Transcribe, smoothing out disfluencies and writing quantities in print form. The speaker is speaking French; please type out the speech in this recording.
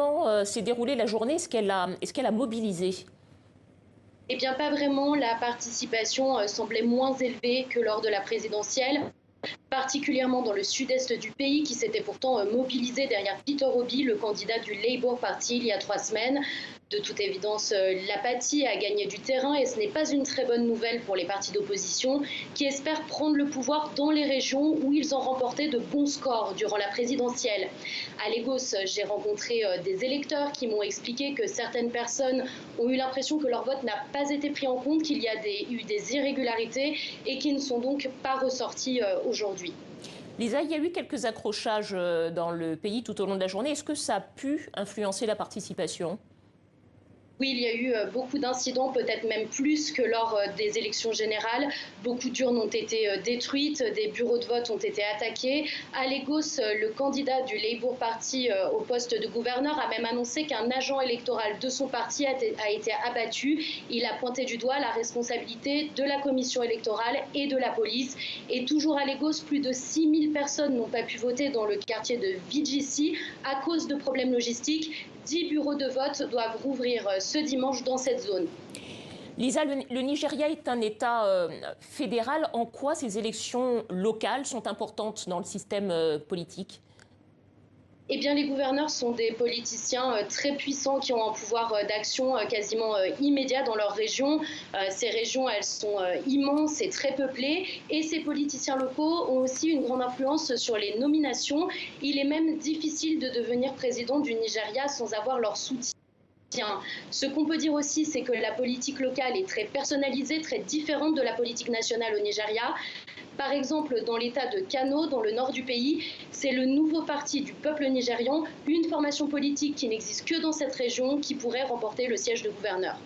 comment s'est déroulée la journée? Est-ce qu'elle a mobilisé? Eh bien, pas vraiment. La participation semblait moins élevée que lors de la présidentielle, particulièrement dans le sud-est du pays, qui s'était pourtant mobilisé derrière Peter Obi, le candidat du Labour Party, il y a 3 semaines. De toute évidence, l'apathie a gagné du terrain et ce n'est pas une très bonne nouvelle pour les partis d'opposition qui espèrent prendre le pouvoir dans les régions où ils ont remporté de bons scores durant la présidentielle. À Lagos, j'ai rencontré des électeurs qui m'ont expliqué que certaines personnes ont eu l'impression que leur vote n'a pas été pris en compte, qu'il y a eu des irrégularités et qui ne sont donc pas ressorties aujourd'hui. Lisa, il y a eu quelques accrochages dans le pays tout au long de la journée. Est-ce que ça a pu influencer la participation? Oui, il y a eu beaucoup d'incidents, peut-être même plus que lors des élections générales. Beaucoup d'urnes ont été détruites, des bureaux de vote ont été attaqués. À Lagos, le candidat du Labour Party au poste de gouverneur a même annoncé qu'un agent électoral de son parti a été abattu. Il a pointé du doigt la responsabilité de la commission électorale et de la police. Et toujours à Lagos, plus de 6000 personnes n'ont pas pu voter dans le quartier de VGC à cause de problèmes logistiques. 10 bureaux de vote doivent rouvrir ce dimanche dans cette zone. Lisa, le Nigeria est un État fédéral. En quoi ces élections locales sont importantes dans le système politique? Eh bien, les gouverneurs sont des politiciens très puissants qui ont un pouvoir d'action quasiment immédiat dans leur région. Ces régions, elles sont immenses et très peuplées. Et ces politiciens locaux ont aussi une grande influence sur les nominations. Il est même difficile de devenir président du Nigeria sans avoir leur soutien. Ce qu'on peut dire aussi, c'est que la politique locale est très personnalisée, très différente de la politique nationale au Nigeria. Par exemple, dans l'état de Kano, dans le nord du pays, c'est le nouveau parti du peuple nigérian, une formation politique qui n'existe que dans cette région, qui pourrait remporter le siège de gouverneur.